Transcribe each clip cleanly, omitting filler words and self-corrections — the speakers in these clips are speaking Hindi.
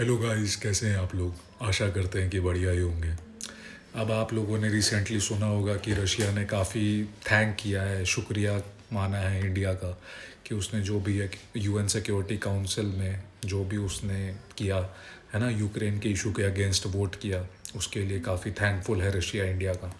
हेलो गाइस, कैसे हैं आप लोग। आशा करते हैं कि बढ़िया ही होंगे। अब आप लोगों ने रिसेंटली सुना होगा कि रशिया ने काफ़ी थैंक किया है, शुक्रिया माना है इंडिया का कि उसने जो भी है यूएन सिक्योरिटी काउंसिल में जो भी उसने किया है ना, यूक्रेन के इशू के अगेंस्ट वोट किया, उसके लिए काफ़ी थैंकफुल है रशिया इंडिया का।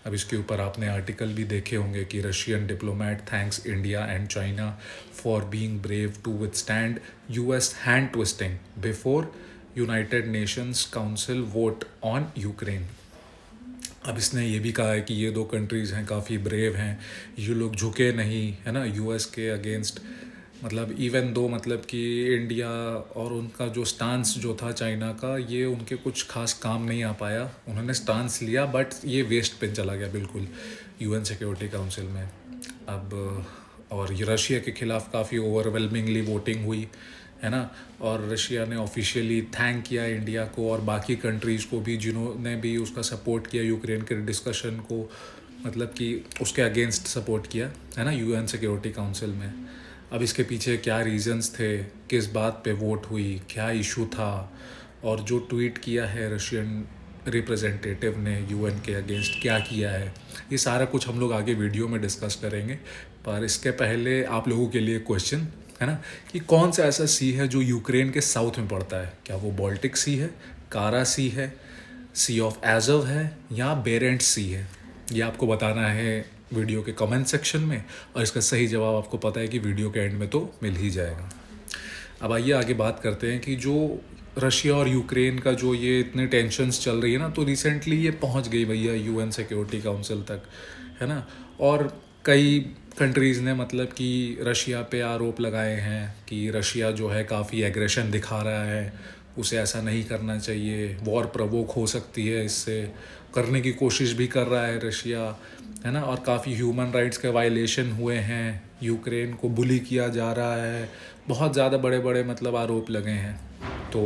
अब इसके ऊपर आपने आर्टिकल भी देखे होंगे कि Russian diplomat thanks India and China for being brave to withstand US hand twisting before United Nations council vote on Ukraine. अब इसने ये भी कहा है कि ये दो कंट्रीज़ हैं, काफ़ी ब्रेव हैं, ये लोग झुके नहीं है ना यूएस के अगेंस्ट। मतलब इवन दो, मतलब कि इंडिया और उनका जो स्टांस जो था चाइना का, ये उनके कुछ खास काम नहीं आ पाया। उन्होंने स्टांस लिया बट ये वेस्ट पे चला गया बिल्कुल यूएन सिक्योरिटी काउंसिल में। अब और ये रशिया के ख़िलाफ़ काफ़ी ओवरवेलमिंगली वोटिंग हुई है ना। और रशिया ने ऑफिशियली थैंक किया इंडिया को और बाकी कंट्रीज़ को भी जिन्होंने भी उसका सपोर्ट किया यूक्रेन के डिस्कशन को, मतलब कि उसके अगेंस्ट सपोर्ट किया है ना यूएन सिक्योरिटी काउंसिल में। अब इसके पीछे क्या रीजंस थे, किस बात पे वोट हुई, क्या इशू था, और जो ट्वीट किया है रशियन रिप्रेजेंटेटिव ने यूएन के अगेंस्ट क्या किया है, ये सारा कुछ हम लोग आगे वीडियो में डिस्कस करेंगे। पर इसके पहले आप लोगों के लिए क्वेश्चन है ना कि कौन सा ऐसा सी है जो यूक्रेन के साउथ में पड़ता है। क्या वो बाल्टिक सी है, कारा सी है, सी ऑफ एजव है, या बेरेंट सी है? ये आपको बताना है वीडियो के कमेंट सेक्शन में, और इसका सही जवाब आपको पता है कि वीडियो के एंड में तो मिल ही जाएगा। अब आइए आगे बात करते हैं कि जो रशिया और यूक्रेन का जो ये इतने टेंशन्स चल रही है ना, तो रिसेंटली ये पहुंच गई भैया यूएन सिक्योरिटी काउंसिल तक है ना। और कई कंट्रीज़ ने मतलब कि रशिया पे आरोप लगाए हैं कि रशिया जो है काफ़ी एग्रेशन दिखा रहा है, उसे ऐसा नहीं करना चाहिए, वॉर प्रवोक हो सकती है, इससे करने की कोशिश भी कर रहा है रशिया है ना। और काफ़ी ह्यूमन राइट्स के वायलेशन हुए हैं, यूक्रेन को बुली किया जा रहा है, बहुत ज़्यादा बड़े बड़े मतलब आरोप लगे हैं। तो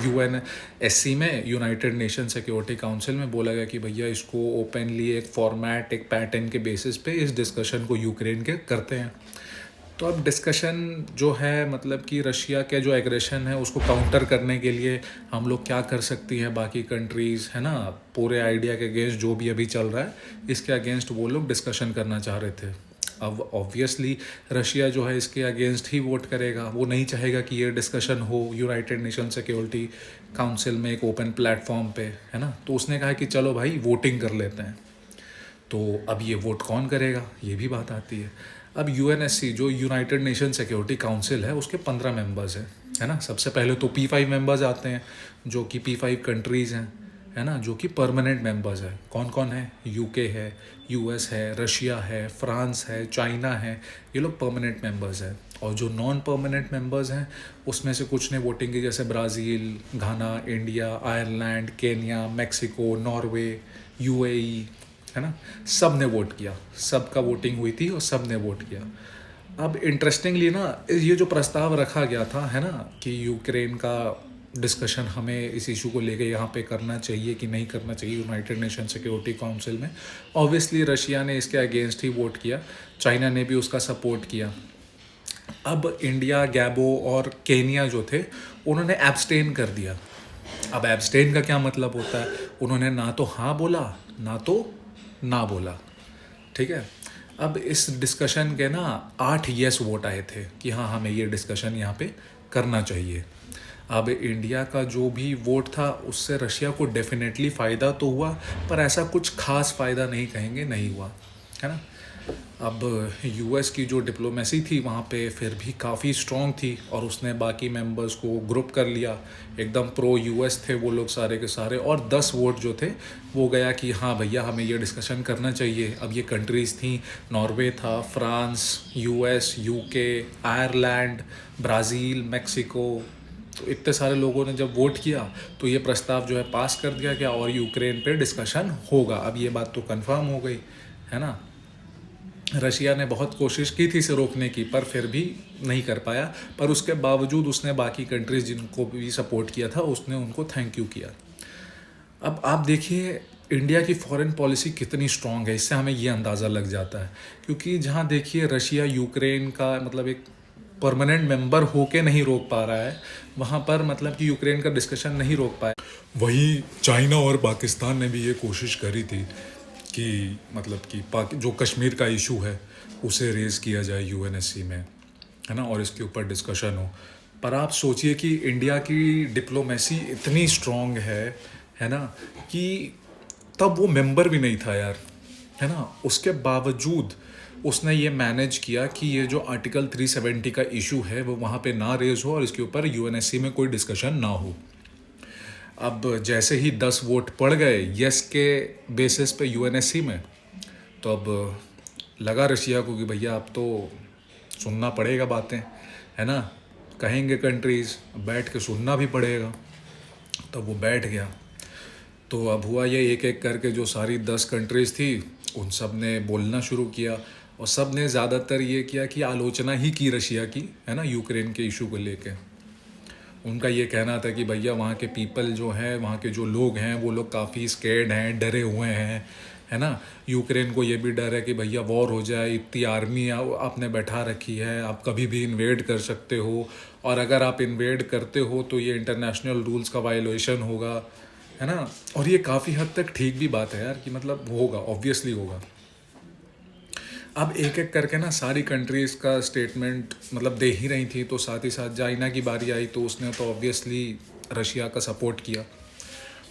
यूएनएससी में, यूनाइटेड नेशन सिक्योरिटी काउंसिल में बोला गया कि भैया इसको ओपनली एक फॉर्मेट, एक पैटर्न के बेसिस पे इस डिस्कशन को यूक्रेन के करते हैं। तो अब डिस्कशन जो है, मतलब कि रशिया के जो एग्रेशन है उसको काउंटर करने के लिए हम लोग क्या कर सकती है बाकी कंट्रीज़ है ना, पूरे आइडिया के अगेंस्ट जो भी अभी चल रहा है इसके अगेंस्ट वो लोग डिस्कशन करना चाह रहे थे। अब ऑब्वियसली रशिया जो है इसके अगेंस्ट ही वोट करेगा, वो नहीं चाहेगा कि ये डिस्कशन हो यूनाइटेड नेशन सिक्योरिटी काउंसिल में एक ओपन प्लेटफॉर्म पे है ना। तो उसने कहा कि चलो भाई वोटिंग कर लेते हैं। तो अब ये वोट कौन करेगा, ये भी बात आती है। अब यूएनएससी जो यूनाइटेड नेशन सिक्योरिटी काउंसिल है उसके 15 मेंबर्स हैं है ना। सबसे पहले तो P5 मेंबर्स आते हैं, जो कि P5 कंट्रीज़ हैं है ना, जो कि परमानेंट मेंबर्स हैं। कौन कौन है? यूके है, यूएस है, रशिया है, फ्रांस है, चाइना है, ये लोग परमानेंट मेंबर्स हैं। और जो नॉन परमानेंट मेंबर्स हैं उसमें से कुछ ने वोटिंग की, जैसे Brazil, Ghana, India, Ireland, Kenya, Mexico, Norway, UAE है ना। सब ने वोट किया, सब का वोटिंग हुई थी और सब ने वोट किया। अब इंटरेस्टिंगली ना, ये जो प्रस्ताव रखा गया था है ना कि यूक्रेन का डिस्कशन हमें इस इशू को लेके यहाँ पे करना चाहिए कि नहीं करना चाहिए यूनाइटेड नेशन सिक्योरिटी काउंसिल में, ऑब्वियसली रशिया ने इसके अगेंस्ट ही वोट किया, चाइना ने भी उसका सपोर्ट किया। अब इंडिया, गैबो और केनिया जो थे उन्होंने एब्सटेन कर दिया। अब एब्सटेन का क्या मतलब होता है? उन्होंने ना तो हाँ बोला ना तो ना बोला, ठीक है। अब इस डिस्कशन के ना 8 येस वोट आए थे कि हाँ हमें ये डिस्कशन यहाँ पे करना चाहिए। अब इंडिया का जो भी वोट था उससे रशिया को डेफिनेटली फ़ायदा तो हुआ, पर ऐसा कुछ खास फ़ायदा नहीं कहेंगे, नहीं हुआ है ना। अब यूएस की जो डिप्लोमेसी थी वहाँ पे फिर भी काफ़ी स्ट्रॉन्ग थी और उसने बाकी मेंबर्स को ग्रुप कर लिया, एकदम प्रो यूएस थे वो लोग सारे के सारे, और 10 वोट जो थे वो गया कि हाँ भैया हमें ये डिस्कशन करना चाहिए। अब ये कंट्रीज़ थी, नॉर्वे था, France, US, UK, Ireland, Brazil, Mexico. तो इतने सारे लोगों ने जब वोट किया तो ये प्रस्ताव जो है पास कर दिया गया और यूक्रेन पे डिस्कशन होगा। अब ये बात तो कंफर्म हो गई है ना। रशिया ने बहुत कोशिश की थी इसे रोकने की, पर फिर भी नहीं कर पाया, पर उसके बावजूद उसने बाकी कंट्रीज़ जिनको भी सपोर्ट किया था उसने उनको थैंक यू किया। अब आप देखिए इंडिया की फॉरेन पॉलिसी कितनी स्ट्रांग है, इससे हमें ये अंदाज़ा लग जाता है। क्योंकि जहाँ देखिए रशिया यूक्रेन का मतलब एक परमानेंट मेंबर होके नहीं रोक पा रहा है, वहाँ पर मतलब कि यूक्रेन का डिस्कशन नहीं रोक पाया। वहीं चाइना और पाकिस्तान ने भी ये कोशिश करी थी कि मतलब कि जो कश्मीर का इशू है उसे रेज़ किया जाए यूएनएससी में, है ना, और इसके ऊपर डिस्कशन हो। पर आप सोचिए कि इंडिया की डिप्लोमेसी इतनी स्ट्रांग है ना, कि तब वो मेंबर भी नहीं था यार, है ना, उसके बावजूद उसने ये मैनेज किया कि ये जो आर्टिकल 370 का इशू है वो वहाँ पे ना रेज हो और इसके ऊपर यूएनएससी में कोई डिस्कशन ना हो। अब जैसे ही 10 वोट पड़ गए यस के बेसिस पे यूएनएससी में, तो अब लगा रशिया को कि भैया अब तो सुनना पड़ेगा बातें, है ना, कहेंगे कंट्रीज़, बैठ के सुनना भी पड़ेगा। तो वो बैठ गया। तो अब हुआ ये, एक एक करके जो सारी 10 कंट्रीज़ थी उन सब ने बोलना शुरू किया और सब ने ज़्यादातर ये किया कि आलोचना ही की रशिया की, है ना, यूक्रेन के इशू को लेके। उनका ये कहना था कि भैया वहाँ के पीपल जो हैं, वहाँ के जो लोग हैं, वो लोग काफ़ी स्केर्ड हैं, डरे हुए हैं, है ना। यूक्रेन को ये भी डर है कि भैया वॉर हो जाए, इतनी आर्मी आपने बैठा रखी है, आप कभी भी इन्वेड कर सकते हो, और अगर आप इन्वेड करते हो तो ये इंटरनेशनल रूल्स का वायलेशन होगा, है ना। और ये काफ़ी हद तक ठीक भी बात है यार, कि मतलब होगा, ऑब्वियसली होगा। अब एक एक करके ना सारी कंट्रीज़ का स्टेटमेंट मतलब दे ही रही थी, तो साथ ही साथ चाइना की बारी आई तो उसने तो ऑब्वियसली रशिया का सपोर्ट किया।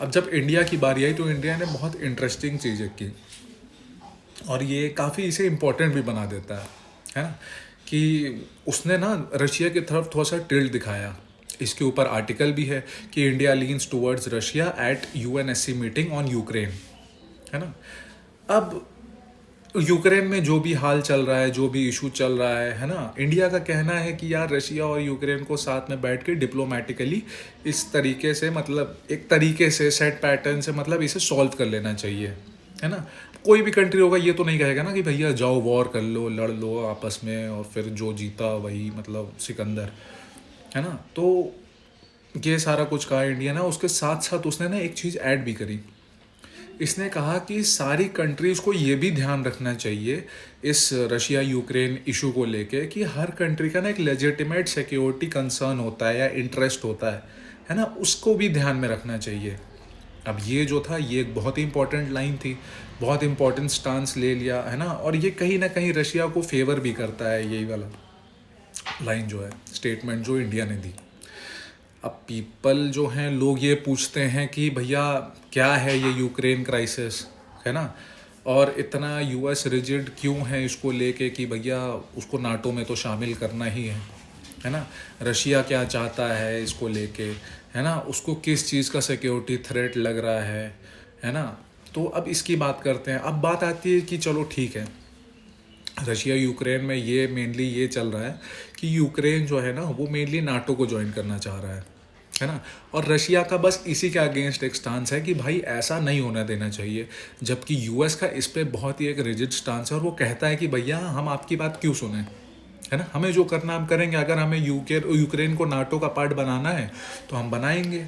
अब जब इंडिया की बारी आई तो इंडिया ने बहुत इंटरेस्टिंग चीज़ें की, और ये काफ़ी इसे इम्पोर्टेंट भी बना देता है ना, कि उसने ना रशिया की तरफ थोड़ा सा टिल्ट दिखाया। इसके ऊपर आर्टिकल भी है कि India leans towards Russia at UNSC meeting on Ukraine, है ना। अब यूक्रेन में जो भी हाल चल रहा है, जो भी इशू चल रहा है ना, इंडिया का कहना है कि यार रशिया और यूक्रेन को साथ में बैठ के डिप्लोमेटिकली इस तरीके से, मतलब एक तरीके से सेट पैटर्न से, मतलब इसे सॉल्व कर लेना चाहिए, है ना। कोई भी कंट्री होगा ये तो नहीं कहेगा ना कि भैया जाओ वॉर कर लो, लड़ लो आपस में और फिर जो जीता वही मतलब सिकंदर, है ना। तो ये सारा कुछ कहा इंडिया ने। उसके साथ साथ उसने ना एक चीज़ ऐड भी करी। इसने कहा कि सारी कंट्रीज़ को ये भी ध्यान रखना चाहिए इस रशिया यूक्रेन इशू को लेके कि हर कंट्री का ना एक लेजिटिमेट सिक्योरिटी कंसर्न होता है या इंटरेस्ट होता है ना, उसको भी ध्यान में रखना चाहिए। अब ये जो था ये एक बहुत ही इंपॉर्टेंट लाइन थी, बहुत इंपॉर्टेंट स्टांस ले लिया, है ना, और ये कहीं ना कहीं रशिया को फेवर भी करता है, यही वाला लाइन जो है, स्टेटमेंट जो इंडिया ने दी। अब पीपल जो हैं, लोग ये पूछते हैं कि भैया क्या है ये यूक्रेन क्राइसिस, है ना, और इतना यूएस रिजिड क्यों है इसको लेके कि भैया उसको नाटो में तो शामिल करना ही है ना। रशिया क्या चाहता है इसको लेके, है ना, उसको किस चीज़ का सिक्योरिटी थ्रेट लग रहा है ना। तो अब इसकी बात करते हैं। अब बात आती है कि चलो ठीक है, रशिया यूक्रेन में ये मेनली ये चल रहा है कि यूक्रेन जो है ना वो मेनली नाटो को ज्वाइन करना चाह रहा है ना, और रशिया का बस इसी के अगेंस्ट एक स्टांस है कि भाई ऐसा नहीं होना देना चाहिए, जबकि यूएस का इस पे बहुत ही एक रिजिड स्टांस है और वो कहता है कि भैया हम आपकी बात क्यों सुने, है ना, हमें जो करना हम करेंगे, अगर हमें यूक्रेन को नाटो का पार्ट बनाना है तो हम बनाएंगे,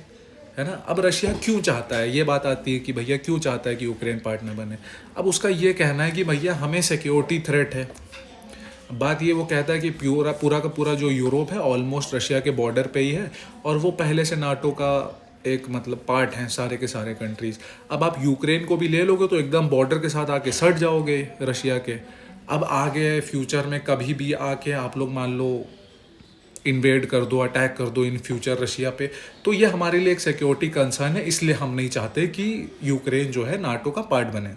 है ना। अब रशिया क्यों चाहता है, ये बात आती है कि भैया क्यों चाहता है कि यूक्रेन पार्ट न बने। अब उसका ये कहना है कि भैया हमें सिक्योरिटी थ्रेट है। बात ये वो कहता है कि पूरा का पूरा जो यूरोप है ऑलमोस्ट रशिया के बॉर्डर पे ही है, और वो पहले से नाटो का एक मतलब पार्ट हैं सारे के सारे कंट्रीज़। अब आप यूक्रेन को भी ले लोगे तो एकदम बॉर्डर के साथ आके सट जाओगे रशिया के। अब आगे फ्यूचर में कभी भी आके आप लोग मान लो इन्वेड कर दो, अटैक कर दो इन फ्यूचर रशिया पे, तो ये हमारे लिए एक सिक्योरिटी कंसर्न है, इसलिए हम नहीं चाहते कि यूक्रेन जो है नाटो का पार्ट बने।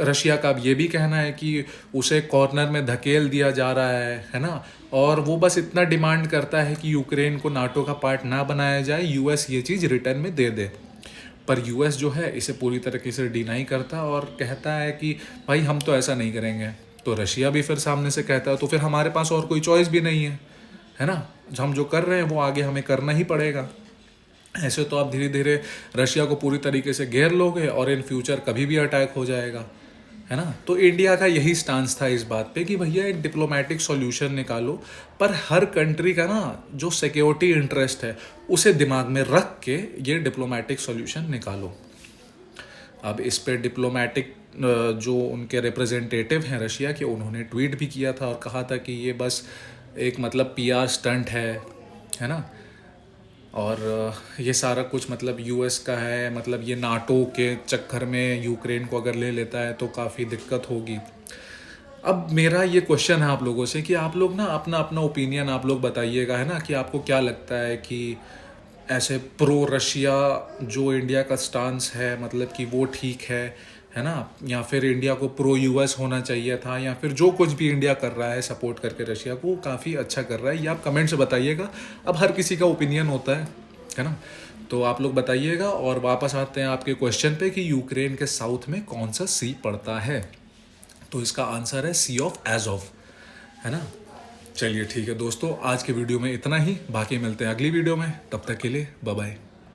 रशिया का अब ये भी कहना है कि उसे कॉर्नर में धकेल दिया जा रहा है ना, और वो बस इतना डिमांड करता है कि यूक्रेन को नाटो का पार्ट ना बनाया जाए, यूएस ये चीज़ रिटर्न में दे दे। पर यूएस जो है इसे पूरी तरीके से डिनाई करता और कहता है कि भाई हम तो ऐसा नहीं करेंगे। तो रशिया भी फिर सामने से कहता है तो फिर हमारे पास और कोई चॉइस भी नहीं है ना, हम जो कर रहे हैं वो आगे हमें करना ही पड़ेगा। ऐसे तो आप धीरे धीरे रशिया को पूरी तरीके से घेर लोगे और इन फ्यूचर कभी भी अटैक हो जाएगा, है ना। तो इंडिया का यही स्टांस था इस बात पे कि भैया एक डिप्लोमेटिक सॉल्यूशन निकालो, पर हर कंट्री का ना जो सिक्योरिटी इंटरेस्ट है उसे दिमाग में रख के ये डिप्लोमेटिक सॉल्यूशन निकालो। अब इस पे डिप्लोमेटिक जो उनके रिप्रेजेंटेटिव हैं रशिया के, उन्होंने ट्वीट भी किया था और कहा था कि ये बस एक मतलब पीआर स्टंट है ना। और ये सारा कुछ मतलब यूएस का है, मतलब ये नाटो के चक्कर में यूक्रेन को अगर ले लेता है तो काफ़ी दिक्कत होगी। अब मेरा ये क्वेश्चन है आप लोगों से कि आप लोग ना अपना अपना ओपिनियन आप लोग बताइएगा, है ना, कि आपको क्या लगता है कि ऐसे प्रो रशिया जो इंडिया का स्टांस है मतलब कि वो ठीक है ना, या फिर इंडिया को प्रो यूएस होना चाहिए था, या फिर जो कुछ भी इंडिया कर रहा है सपोर्ट करके रशिया को काफ़ी अच्छा कर रहा है, ये आप कमेंट से बताइएगा। अब हर किसी का ओपिनियन होता है ना, तो आप लोग बताइएगा। और वापस आते हैं आपके क्वेश्चन पे कि यूक्रेन के साउथ में कौन सा सी पड़ता है, तो इसका आंसर है सी ऑफ एज़ोव, है ना। चलिए ठीक है दोस्तों, आज के वीडियो में इतना ही, बाकी मिलते हैं अगली वीडियो में, तब तक के लिए बाय बाय।